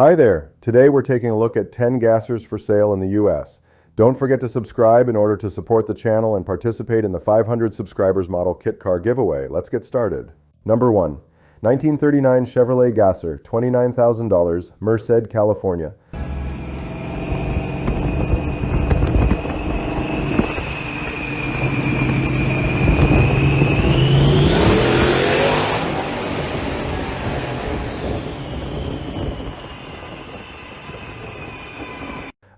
Hi there! Today we're taking a look at 10 gassers for sale in the US. Don't forget to subscribe in order to support the channel and participate in the 500 subscribers model kit car giveaway. Let's get started. Number 1. 1939 Chevrolet Gasser, $29,000, Merced, California.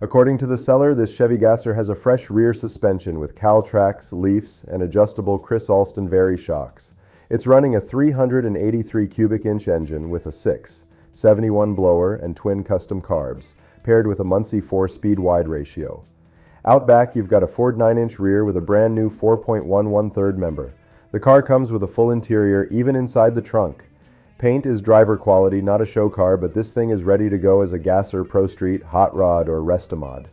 According to the seller, this Chevy Gasser has a fresh rear suspension with Caltrax, leafs, and adjustable Chris Alston Vari shocks. It's running a 383 cubic inch engine with a 6.71 blower and twin custom carbs, paired with a Muncie 4-speed wide ratio. Out back, you've got a Ford 9-inch rear with a brand new 4.113 member. The car comes with a full interior, even inside the trunk. Paint is driver quality, not a show car, but this thing is ready to go as a Gasser, Pro Street, Hot Rod, or Restamod.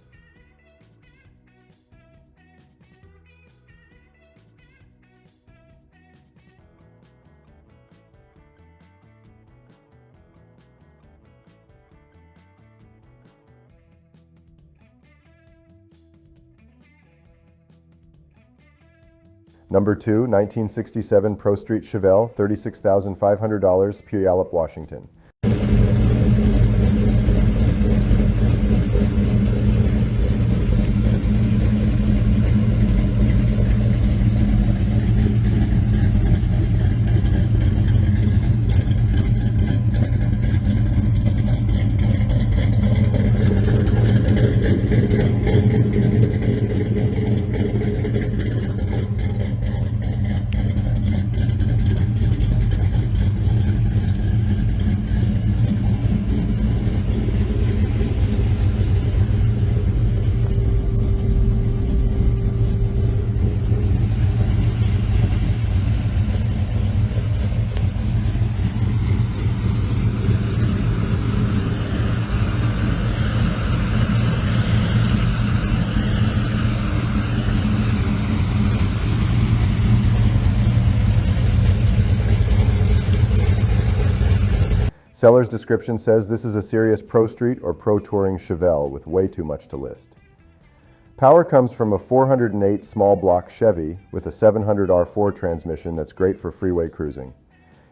Number 2, 1967 Pro Street Chevelle, $36,500, Puyallup, Washington. Seller's description says this is a serious Pro Street or Pro Touring Chevelle with way too much to list. Power comes from a 408 small block Chevy with a 700 R4 transmission that's great for freeway cruising.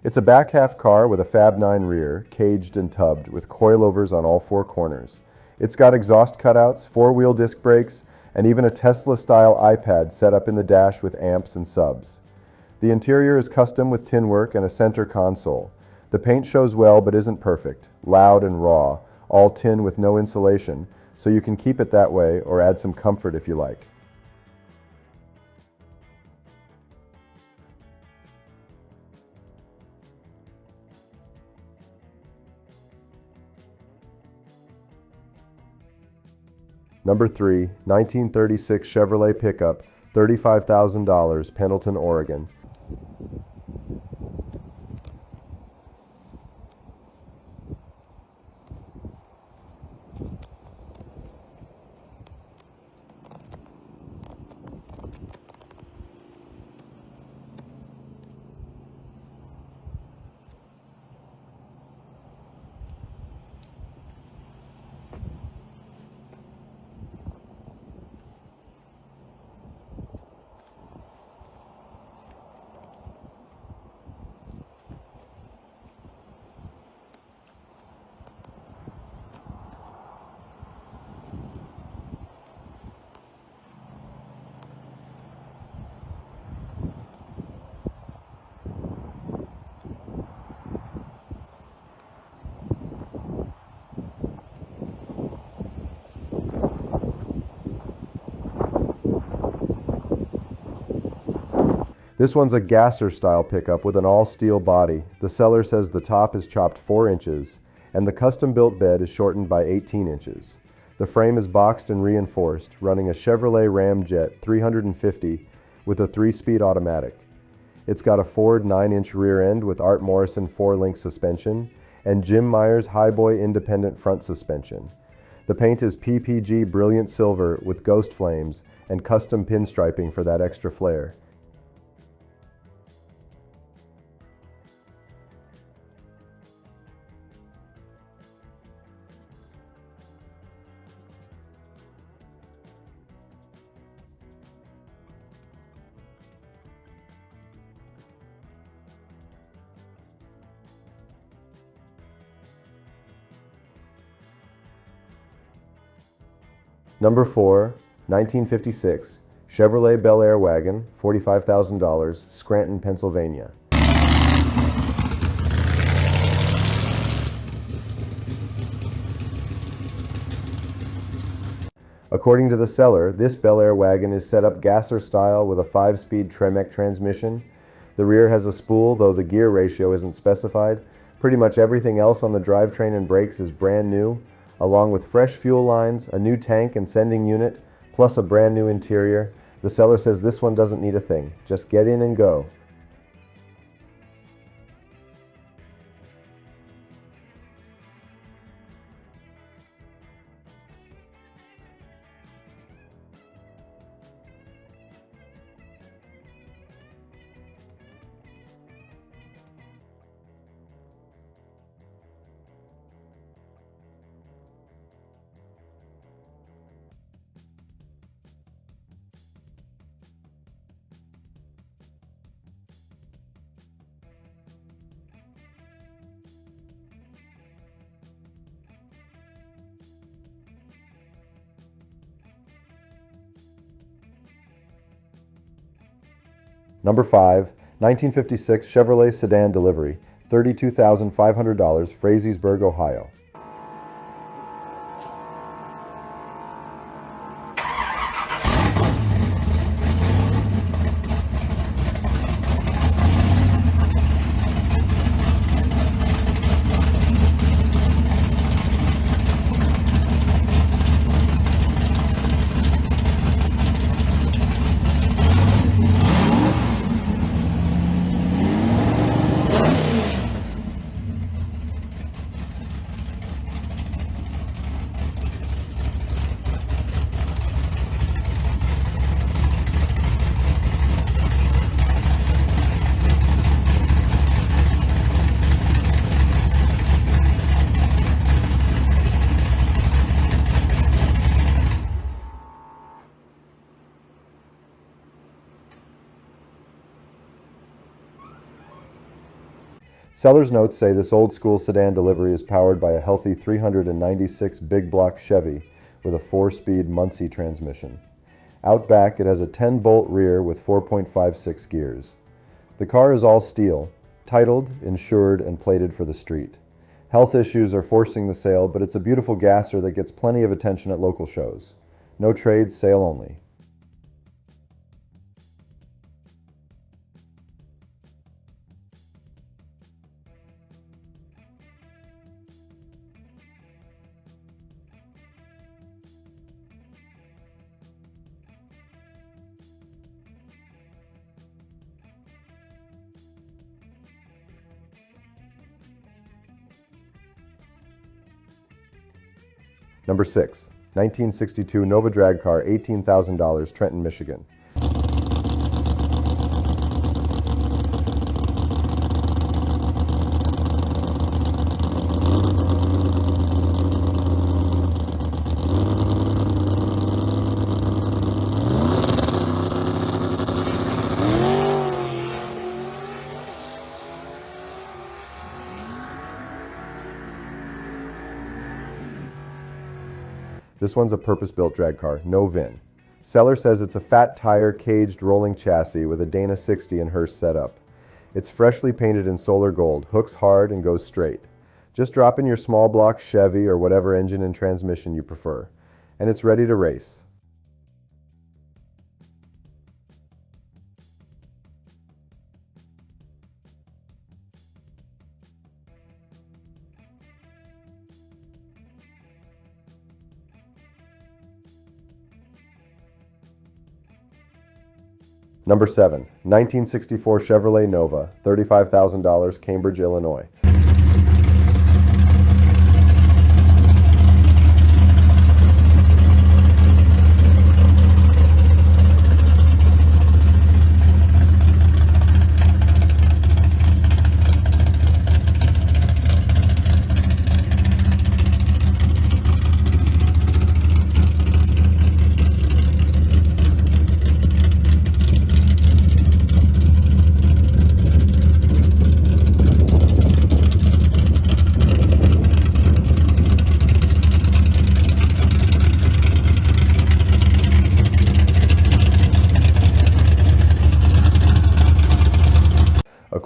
It's a back half car with a Fab 9 rear, caged and tubbed, with coilovers on all four corners. It's got exhaust cutouts, four-wheel disc brakes, and even a Tesla-style iPad set up in the dash with amps and subs. The interior is custom with tin work and a center console. The paint shows well but isn't perfect, loud and raw, all tin with no insulation, so you can keep it that way or add some comfort if you like. Number 3, 1936 Chevrolet pickup, $35,000, Pendleton, Oregon. This one's a Gasser style pickup with an all-steel body. The seller says the top is chopped 4 inches and the custom-built bed is shortened by 18 inches. The frame is boxed and reinforced, running a Chevrolet Ramjet 350 with a 3-speed automatic. It's got a Ford 9-inch rear end with Art Morrison 4-link suspension and Jim Myers Highboy independent front suspension. The paint is PPG Brilliant Silver with ghost flames and custom pinstriping for that extra flair. Number 4, 1956 Chevrolet Bel Air Wagon, $45,000, Scranton, Pennsylvania. According to the seller, this Bel Air wagon is set up gasser style with a 5-speed Tremec transmission. The rear has a spool, though the gear ratio isn't specified. Pretty much everything else on the drivetrain and brakes is brand new, along with fresh fuel lines, a new tank and sending unit, plus a brand new interior. The seller says this one doesn't need a thing. Just get in and go. Number 5, 1956 Chevrolet Sedan delivery, $32,500, Frazeysburg, Ohio. Seller's notes say this old-school sedan delivery is powered by a healthy 396 big block Chevy with a 4-speed Muncie transmission. Out back, it has a 10-bolt rear with 4.56 gears. The car is all steel, titled, insured, and plated for the street. Health issues are forcing the sale, but it's a beautiful gasser that gets plenty of attention at local shows. No trades, sale only. Number 6, 1962 Nova drag car, $18,000, Trenton, Michigan. This one's a purpose-built drag car, no VIN. Seller says it's a fat tire caged rolling chassis with a Dana 60 and hearse setup. It's freshly painted in solar gold, hooks hard and goes straight. Just drop in your small block Chevy or whatever engine and transmission you prefer, and it's ready to race. Number 7, 1964 Chevrolet Nova, $35,000, Cambridge, Illinois.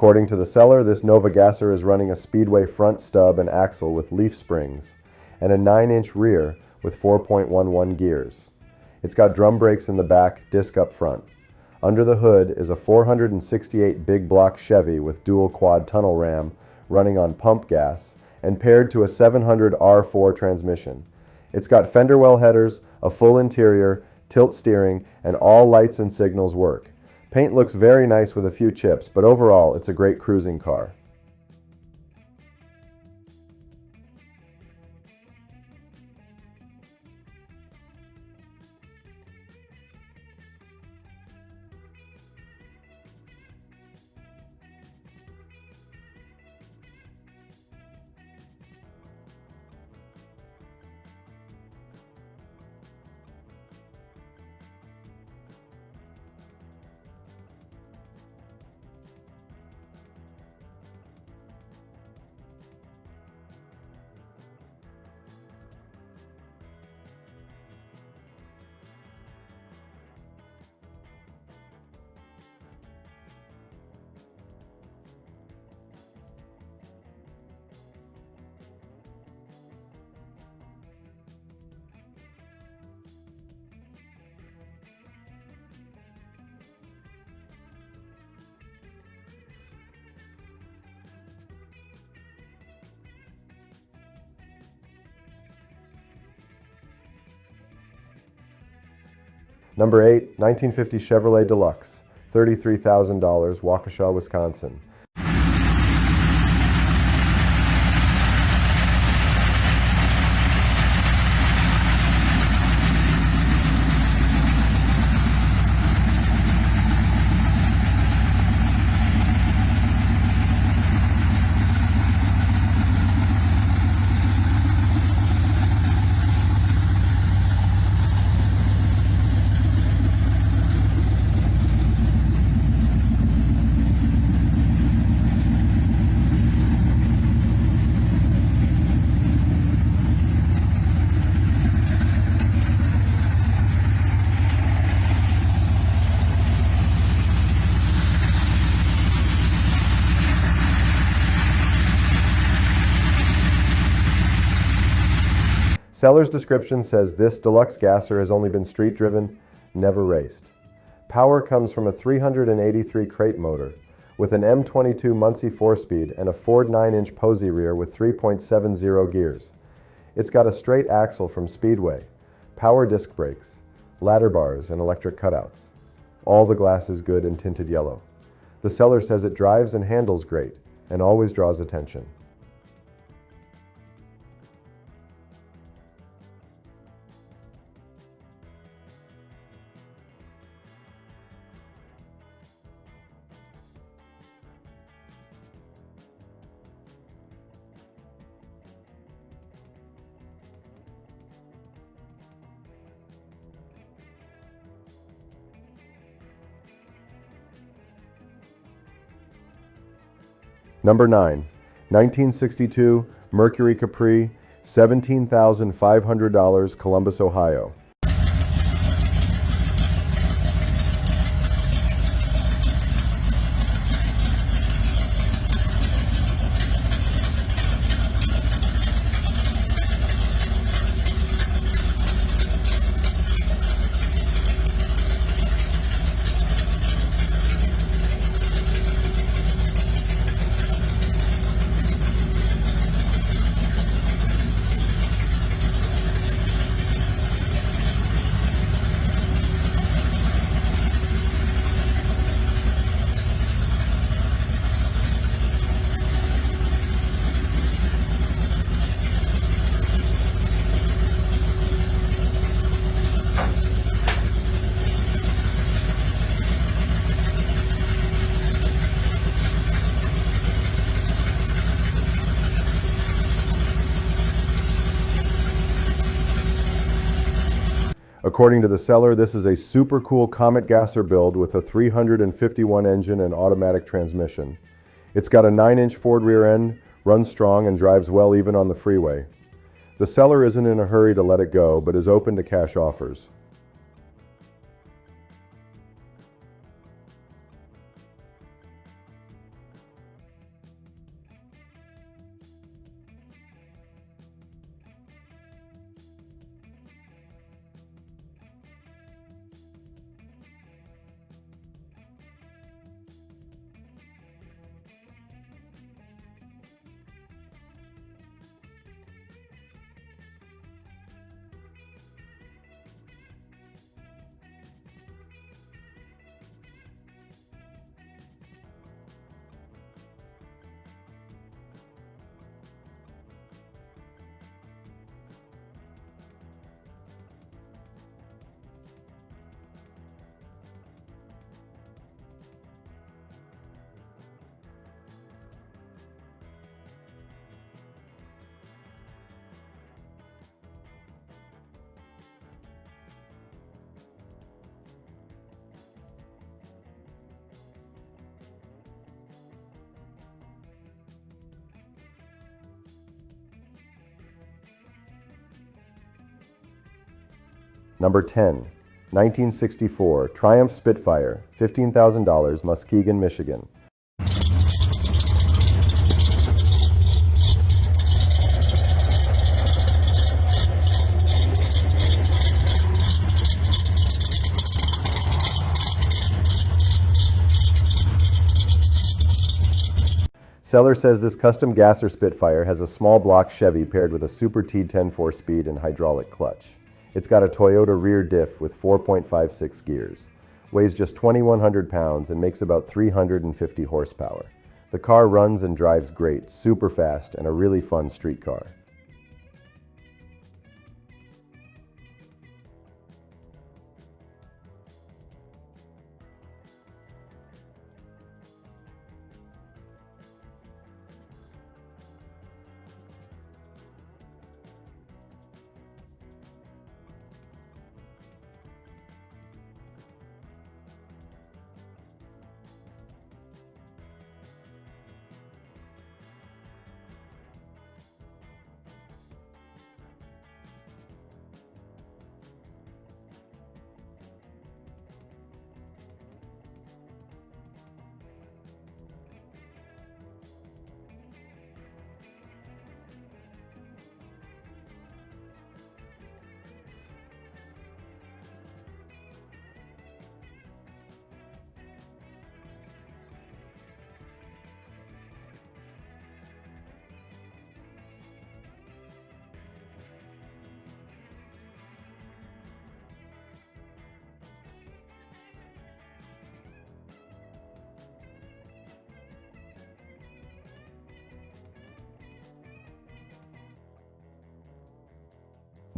According to the seller, this Nova gasser is running a Speedway front stub and axle with leaf springs and a 9-inch rear with 4.11 gears. It's got drum brakes in the back, disc up front. Under the hood is a 468 big block Chevy with dual quad tunnel ram running on pump gas and paired to a 700 R4 transmission. It's got fender well headers, a full interior, tilt steering, and all lights and signals work. Paint looks very nice with a few chips, but overall it's a great cruising car. Number 8, 1950 Chevrolet Deluxe, $33,000, Waukesha, Wisconsin. Seller's description says this deluxe gasser has only been street driven, never raced. Power comes from a 383 crate motor with an M22 Muncie 4-speed and a Ford 9-inch Posey rear with 3.70 gears. It's got a straight axle from Speedway, power disc brakes, ladder bars, and electric cutouts. All the glass is good and tinted yellow. The seller says it drives and handles great and always draws attention. Number 9, 1962 Mercury Capri, $17,500, Columbus, Ohio. According to the seller, this is a super cool Comet gasser build with a 351 engine and automatic transmission. It's got a 9-inch Ford rear end, runs strong, and drives well even on the freeway. The seller isn't in a hurry to let it go, but is open to cash offers. Number 10, 1964 Triumph Spitfire, $15,000, Muskegon, Michigan. Seller says this custom gasser Spitfire has a small block Chevy paired with a Super T10 4-speed and hydraulic clutch. It's got a Toyota rear diff with 4.56 gears, weighs just 2,100 pounds and makes about 350 horsepower. The car runs and drives great, super fast, and a really fun street car.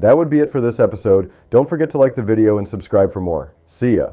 That would be it for this episode. Don't forget to like the video and subscribe for more. See ya!